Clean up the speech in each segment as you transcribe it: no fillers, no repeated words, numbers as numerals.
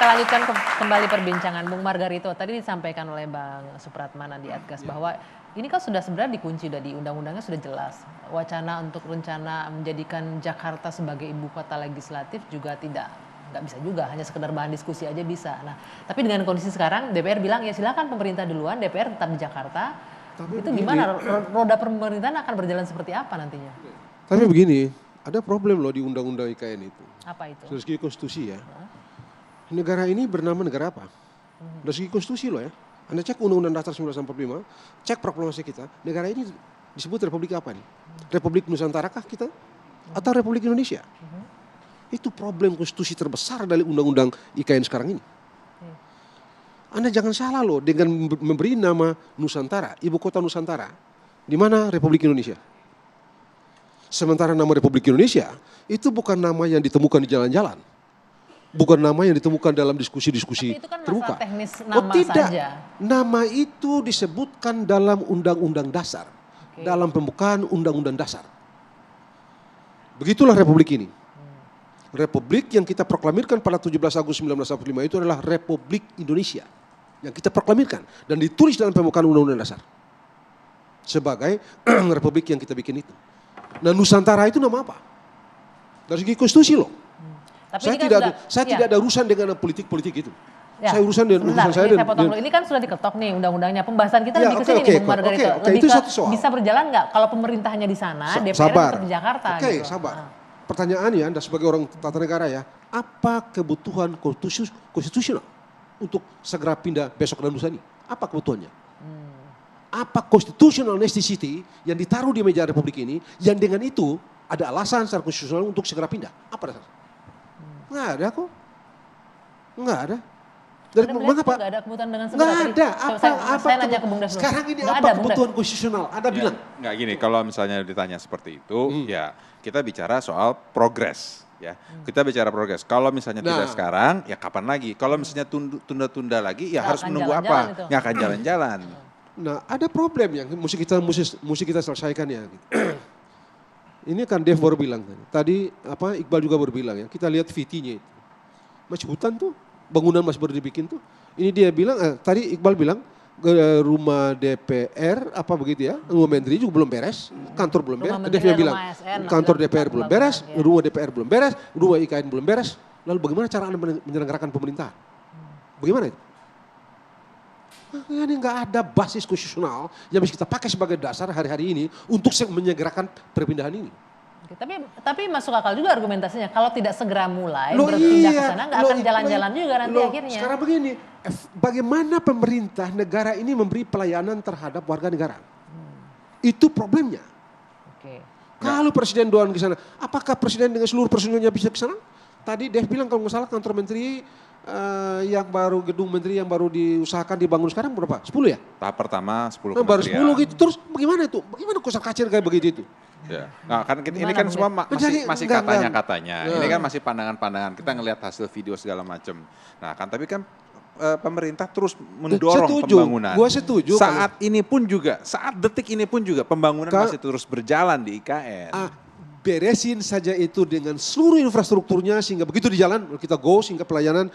kita lanjutkan kembali perbincangan Bung Margarito. Tadi disampaikan oleh Bang Supratman di Adgas bahwa ini kan sudah sebenarnya dikunci, udah di undang-undangnya sudah jelas. Wacana untuk rencana menjadikan Jakarta sebagai ibu kota legislatif juga nggak bisa juga, hanya sekedar bahan diskusi aja bisa. Nah, tapi dengan kondisi sekarang DPR bilang ya silakan pemerintah duluan, DPR tetap di Jakarta. Tapi itu begini, gimana roda pemerintahan akan berjalan seperti apa nantinya? Tapi begini, ada problem loh di undang-undang IKN itu. Apa itu? Dari segi konstitusi ya. Negara ini bernama negara apa? Dari segi konstitusi loh ya. Anda cek Undang-Undang Dasar 1945, cek proklamasi kita, negara ini disebut Republik apa nih? Republik Nusantara kah kita? Atau Republik Indonesia? Itu problem konstitusi terbesar dari Undang-Undang IKN sekarang ini. Anda jangan salah loh dengan memberi nama Nusantara, ibu kota Nusantara. Di mana Republik Indonesia? Sementara nama Republik Indonesia itu bukan nama yang ditemukan di jalan-jalan. Bukan nama yang ditemukan dalam diskusi-diskusi terbuka. Tapi itu kan masalah teknis nama tidak. saja. Nama itu disebutkan dalam Undang-Undang Dasar. Dalam pembukaan Undang-Undang Dasar. Begitulah Republik ini. Republik yang kita proklamirkan pada 17 Agustus 1945 itu adalah Republik Indonesia. Yang kita proklamirkan. Dan ditulis dalam pembukaan Undang-Undang Dasar. Sebagai Republik yang kita bikin itu. Nah Nusantara itu nama apa? Dari segi konstitusi loh. Tapi saya tidak ada urusan dengan politik-politik itu. Ya, saya urusan dengan urusan saya saya potong dulu. Ini kan sudah diketok nih undang-undangnya. Pembahasan kita lebih ke sini nih Bung Margarito. Lebih itu ke satu soal. bisa berjalan nggak kalau pemerintahnya di sana, DPR tetap di Jakarta. Oke, gitu. Sabar. Pertanyaannya Anda sebagai orang tata negara ya, apa kebutuhan konstitusional untuk segera pindah besok dan lusa ini? Apa kebutuhannya? Apa constitutional necessity yang ditaruh di meja Republik ini yang dengan itu ada alasan secara konstitusional untuk segera pindah? Apa dasar? Nggak ada kok. Nggak ada. Dari mengapa? Nggak ada kebutuhan dengan segera. Nggak ada. Saya nanya ke Bung Dasno. Sekarang ini apa kebutuhan konstitusional? Anda bilang. Nggak gini, kalau misalnya ditanya seperti itu, ya kita bicara soal progres. Ya, kita bicara progres. Kalau misalnya tidak sekarang, ya kapan lagi? Kalau misalnya tunda-tunda lagi, ya harus menunggu apa? Nggak akan jalan-jalan. Nah, ada problem yang mesti kita selesaikan ya. Ini kan Dev baru bilang tadi Iqbal juga baru bilang ya, kita lihat VT-nya itu. Masih hutan tuh, bangunan masih baru dibikin tuh. Ini dia bilang, tadi Iqbal bilang rumah DPR apa begitu ya, rumah Menteri juga belum beres, kantor belum beres. Dev yang bilang kantor DPR belum beres, rumah DPR belum beres, rumah IKN belum beres. Lalu bagaimana cara Anda menyelenggarakan pemerintah? Bagaimana itu? Ini nggak ada basis konstitusional yang bisa kita pakai sebagai dasar hari-hari ini untuk menyegerakan perpindahan ini. Tapi masuk akal juga argumentasinya. Kalau tidak segera mulai berpindah ke sana nggak akan jalan-jalan juga nanti akhirnya. Sekarang begini, bagaimana pemerintah negara ini memberi pelayanan terhadap warga negara? Itu problemnya. Kalau presiden doang ke sana, apakah presiden dengan seluruh personilnya bisa ke sana? Tadi Dev bilang kalau nggak salah kantor menteri yang baru gedung menteri yang baru diusahakan dibangun sekarang berapa? 10 ya? Tahap pertama 10 baru 10 gitu. Terus bagaimana itu? Bagaimana kocar kacir kayak begitu itu? Ya. Nah, kan ini kan semua masih katanya-katanya. Ini kan masih pandangan-pandangan. Kita ngelihat hasil video segala macam. Nah, kan tapi kan pemerintah terus mendorong pembangunan. Gua setuju. Saat detik ini pun juga pembangunan masih terus berjalan di IKN. Beresin saja itu dengan seluruh infrastrukturnya sehingga begitu di jalan kita go sehingga pelayanan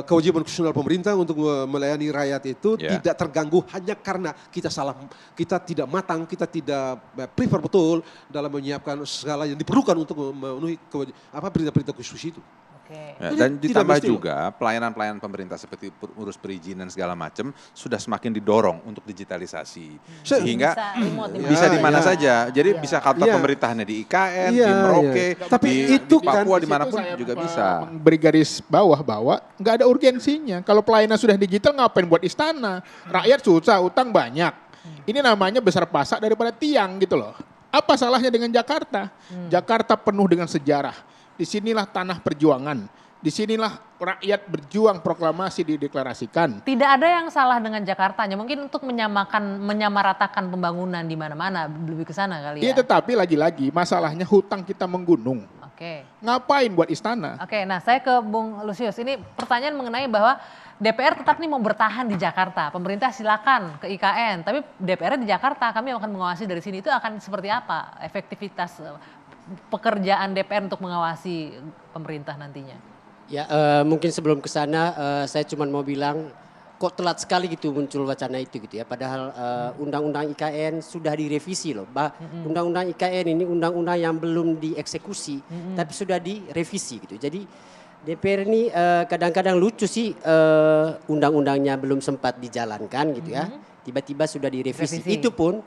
kewajiban konstitusional pemerintah untuk melayani rakyat itu tidak terganggu hanya karena kita tidak matang, kita tidak prefer betul dalam menyiapkan segala yang diperlukan untuk memenuhi perintah-perintah konstitusi itu. Ya, dan ditambah juga pelayanan-pelayanan pemerintah seperti urus perizinan segala macam sudah semakin didorong untuk digitalisasi sehingga bisa di mana saja. Jadi bisa kantor pemerintahannya di IKN, di Merauke, di Papua dimanapun juga bisa. Beri garis bawah bahwa nggak ada urgensinya. Kalau pelayanan sudah digital ngapain buat istana? Rakyat susah, utang banyak. Ini namanya besar pasak daripada tiang gitu loh. Apa salahnya dengan Jakarta? Jakarta penuh dengan sejarah. Disinilah tanah perjuangan. Disinilah rakyat berjuang proklamasi dideklarasikan. Tidak ada yang salah dengan Jakartanya. Mungkin untuk menyamaratakan pembangunan di mana-mana lebih ke sana kali ya. Iya, tetapi lagi-lagi masalahnya hutang kita menggunung. Ngapain buat istana? Nah saya ke Bung Lusius. Ini pertanyaan mengenai bahwa DPR tetap nih mau bertahan di Jakarta. Pemerintah silakan ke IKN. Tapi DPR di Jakarta, kami akan mengawasi dari sini. Itu akan seperti apa efektivitas pekerjaan DPR untuk mengawasi pemerintah nantinya? Ya, mungkin sebelum ke sana saya cuma mau bilang kok telat sekali gitu muncul wacana itu gitu ya. Padahal Undang-Undang IKN sudah direvisi loh. Undang-Undang IKN ini undang-undang yang belum dieksekusi tapi sudah direvisi gitu. Jadi DPR ini kadang-kadang lucu sih undang-undangnya belum sempat dijalankan gitu ya. Tiba-tiba sudah direvisi. Itu pun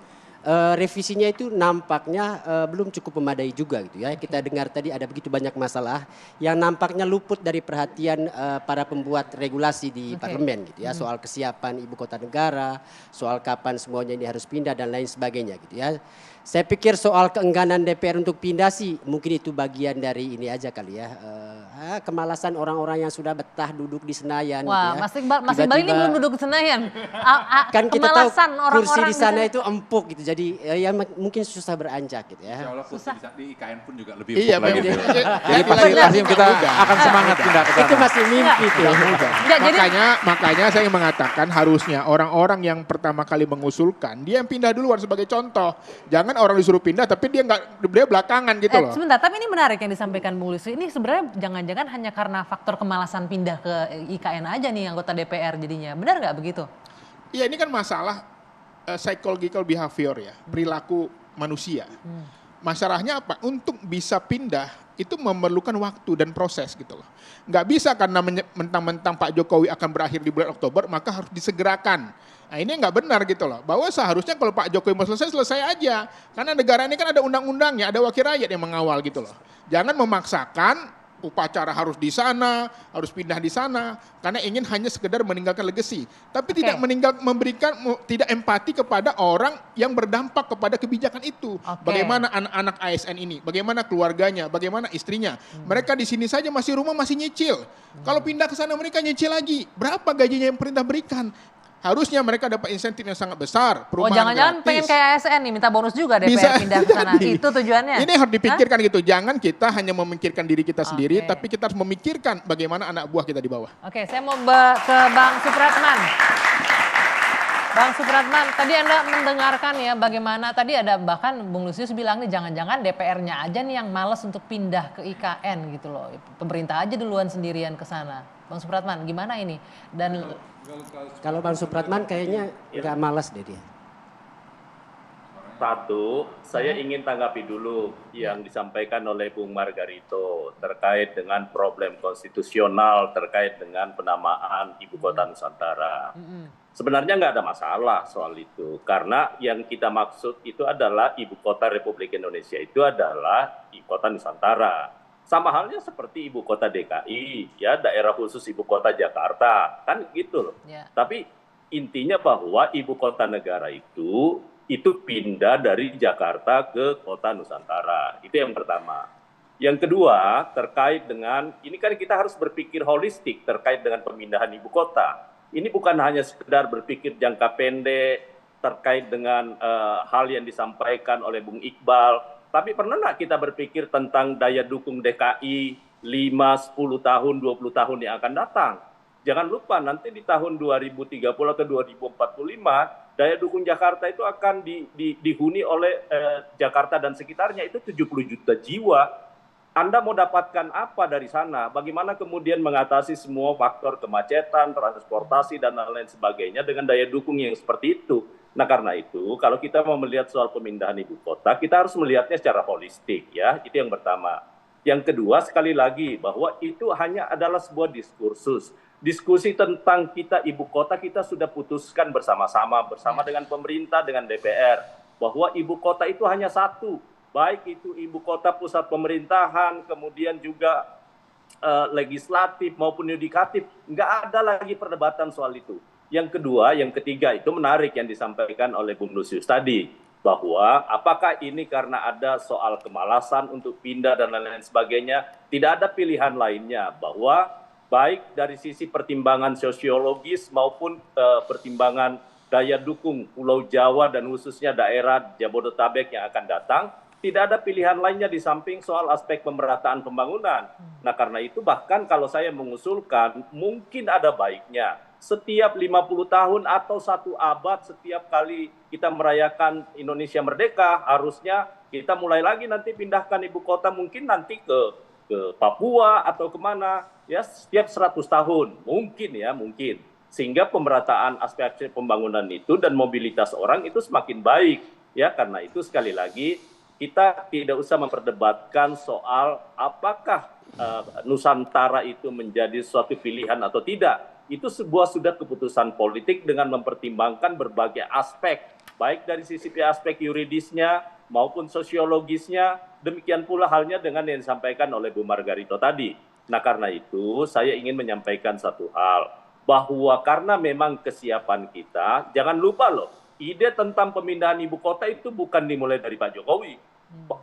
revisinya itu nampaknya belum cukup memadai juga gitu ya. Kita dengar tadi ada begitu banyak masalah yang nampaknya luput dari perhatian para pembuat regulasi di parlemen gitu ya. Soal kesiapan ibu kota negara, soal kapan semuanya ini harus pindah dan lain sebagainya gitu ya. Saya pikir soal keengganan DPR untuk pindah sih mungkin itu bagian dari ini aja kali ya. Kemalasan orang-orang yang sudah betah duduk di Senayan. Wah, gitu ya. Mas Iqbal ini belum duduk di Senayan. Kan kita tahu Kemalasan kursi di sana itu. itu empuk gitu. Jadi ya mungkin susah beranjak gitu ya. Insya Allah kursi di IKN pun juga lebih Iya, empuk lagi. memang. Jadi pasti kita akan semangat pindah ke sana. Itu masih mimpi tuh. Makanya saya ingin mengatakan harusnya orang-orang yang pertama kali mengusulkan dia yang pindah duluan sebagai contoh. Jangan orang disuruh pindah tapi dia belakangan gitu loh. Sebentar, tapi ini menarik yang disampaikan Bung Lusius. Ini sebenarnya jangan-jangan hanya karena faktor kemalasan pindah ke IKN aja nih anggota DPR jadinya. Benar nggak begitu? Iya, ini kan masalah psychological behavior ya, perilaku manusia. Masalahnya apa? Untuk bisa pindah itu memerlukan waktu dan proses gitu loh. Nggak bisa karena mentang-mentang Pak Jokowi akan berakhir di bulan Oktober maka harus disegerakan. Nah ini nggak benar gitu loh. Bahwa seharusnya kalau Pak Jokowi mau selesai aja. Karena negara ini kan ada undang-undangnya, ada wakil rakyat yang mengawal gitu loh. Jangan memaksakan upacara harus di sana, harus pindah di sana, karena ingin hanya sekedar meninggalkan legacy. Tapi tidak tidak empati kepada orang yang berdampak kepada kebijakan itu. Bagaimana anak-anak ASN ini, bagaimana keluarganya, bagaimana istrinya. Mereka di sini saja rumah masih nyicil. Kalau pindah ke sana mereka nyicil lagi. Berapa gajinya yang pemerintah berikan? Harusnya mereka dapat insentif yang sangat besar. Jangan-jangan pengen kayak ASN nih, minta bonus juga DPR pindah ke sana. Itu tujuannya. Ini harus dipikirkan gitu. Jangan kita hanya memikirkan diri kita sendiri, tapi kita harus memikirkan bagaimana anak buah kita di bawah. Oke, saya mau ke Bang Supratman. Bang Supratman, tadi Anda mendengarkan ya bagaimana tadi ada bahkan Bung Lusius bilang nih jangan-jangan DPR-nya aja nih yang malas untuk pindah ke IKN gitu loh. Pemerintah aja duluan sendirian ke sana. Bang Supratman, gimana ini? Dan kalau Bang Supratman kayaknya nggak malas deh dia. Satu, saya ingin tanggapi dulu yang disampaikan oleh Bung Margarito terkait dengan problem konstitusional terkait dengan penamaan Ibu Kota Nusantara. Sebenarnya nggak ada masalah soal itu, karena yang kita maksud itu adalah Ibu Kota Republik Indonesia itu adalah Ibu Kota Nusantara. Sama halnya seperti Ibu Kota DKI, ya daerah khusus Ibu Kota Jakarta, kan gitu loh. Tapi intinya bahwa Ibu Kota Negara itu pindah dari Jakarta ke Kota Nusantara. Itu yang pertama. Yang kedua, terkait dengan, ini kan kita harus berpikir holistik terkait dengan pemindahan ibu kota. Ini bukan hanya sekedar berpikir jangka pendek terkait dengan hal yang disampaikan oleh Bung Iqbal, tapi pernah nggak kita berpikir tentang daya dukung DKI 5, 10 tahun, 20 tahun yang akan datang? Jangan lupa nanti di tahun 2030 atau 2045, daya dukung Jakarta itu akan dihuni oleh Jakarta dan sekitarnya, itu 70 juta jiwa. Anda mau dapatkan apa dari sana? Bagaimana kemudian mengatasi semua faktor kemacetan, transportasi, dan lain-lain sebagainya dengan daya dukung yang seperti itu? Nah karena itu, kalau kita mau melihat soal pemindahan ibu kota, kita harus melihatnya secara holistik ya, itu yang pertama. Yang kedua, sekali lagi, bahwa itu hanya adalah sebuah diskursus. Diskusi tentang kita ibu kota kita sudah putuskan bersama-sama dengan pemerintah, dengan DPR, bahwa ibu kota itu hanya satu, baik itu ibu kota pusat pemerintahan, kemudian juga legislatif maupun yudikatif, nggak ada lagi perdebatan soal itu. Yang kedua, yang ketiga itu menarik yang disampaikan oleh Bung Lusius tadi, bahwa apakah ini karena ada soal kemalasan untuk pindah dan lain-lain sebagainya, tidak ada pilihan lainnya, bahwa baik dari sisi pertimbangan sosiologis maupun pertimbangan daya dukung Pulau Jawa dan khususnya daerah Jabodetabek yang akan datang, tidak ada pilihan lainnya di samping soal aspek pemerataan pembangunan. Nah karena itu bahkan kalau saya mengusulkan mungkin ada baiknya setiap 50 tahun atau 1 abad setiap kali kita merayakan Indonesia Merdeka, harusnya kita mulai lagi nanti pindahkan ibu kota mungkin nanti ke ke Papua atau kemana, ya setiap 100 tahun, mungkin. Sehingga pemerataan aspek pembangunan itu dan mobilitas orang itu semakin baik. Ya, karena itu sekali lagi kita tidak usah memperdebatkan soal apakah Nusantara itu menjadi suatu pilihan atau tidak. Itu sudah keputusan politik dengan mempertimbangkan berbagai aspek, baik dari sisi aspek yuridisnya maupun sosiologisnya. Demikian pula halnya dengan yang disampaikan oleh Bu Margarito tadi. Nah, karena itu saya ingin menyampaikan satu hal, bahwa karena memang kesiapan kita, jangan lupa loh, ide tentang pemindahan ibu kota itu bukan dimulai dari Pak Jokowi.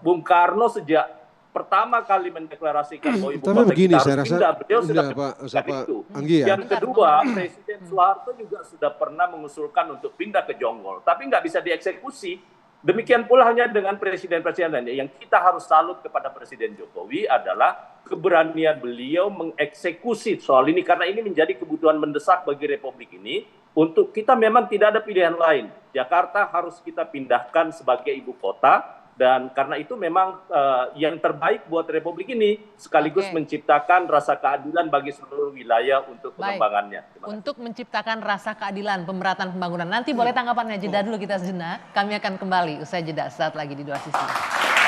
Bung Karno sejak pertama kali mendeklarasikan bahwa ibu Tapi kota begini, kita saya harus rasa, pindah, beliau sudah Pak itu. Anggi ya. Yang kedua, Presiden Soeharto juga sudah pernah mengusulkan untuk pindah ke Jonggol, tapi nggak bisa dieksekusi. Demikian pula hanya dengan presiden-presiden lainnya. Yang kita harus salut kepada Presiden Jokowi adalah keberanian beliau mengeksekusi soal ini, karena ini menjadi kebutuhan mendesak bagi Republik ini. Untuk kita memang tidak ada pilihan lain. Jakarta harus kita pindahkan sebagai ibu kota. Dan karena itu memang yang terbaik buat Republik ini, sekaligus menciptakan rasa keadilan bagi seluruh wilayah untuk pengembangannya. Untuk menciptakan rasa keadilan, pemerataan pembangunan. Nanti boleh tanggapannya, jeda dulu kita sejenak. Kami akan kembali usai jeda saat lagi di Dua Sisi.